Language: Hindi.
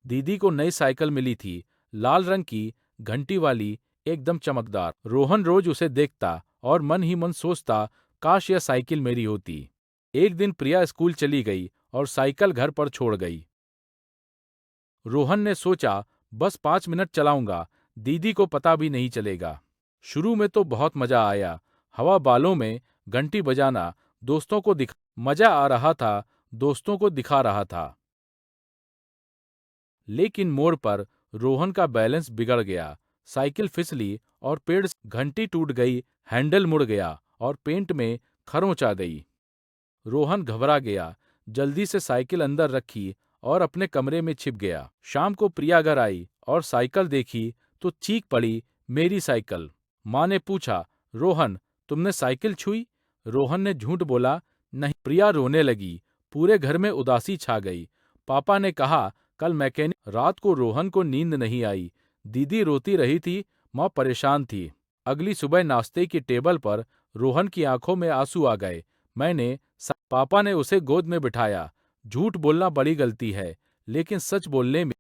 दीदी को नई साइकिल मिली थी, लाल रंग की, घंटी वाली, एकदम चमकदार। रोहन रोज उसे देखता और मन ही मन सोचता, काश यह साइकिल मेरी होती। एक दिन प्रिया स्कूल चली गई और साइकिल घर पर छोड़ गई। रोहन ने सोचा, बस 5 मिनट चलाऊंगा, दीदी को पता भी नहीं चलेगा। शुरू में तो बहुत मजा आया, हवा बालों में, घंटी बजाना, मजा आ रहा था, दोस्तों को दिखा रहा था। लेकिन मोड़ पर रोहन का बैलेंस बिगड़ गया, साइकिल फिसली और घंटी टूट गई, हैंडल मुड़ गया और पेंट में खरोंच आ गई। रोहन घबरा गया, जल्दी से साइकिल अंदर रखी और अपने कमरे में छिप गया। शाम को प्रिया घर आई और साइकिल देखी तो चीख पड़ी, मेरी साइकिल। माँ ने पूछा, रोहन, तुमने साइकिल छुई? रोहन ने झूठ बोला, नहीं। प्रिया रोने लगी, पूरे घर में उदासी छा गई। पापा ने कहा, कल मैकेनिक। रात को रोहन को नींद नहीं आई, दीदी रोती रही थी, माँ परेशान थी। अगली सुबह नाश्ते की टेबल पर रोहन की आंखों में आंसू आ गए। पापा ने उसे गोद में बिठाया। झूठ बोलना बड़ी गलती है, लेकिन सच बोलने में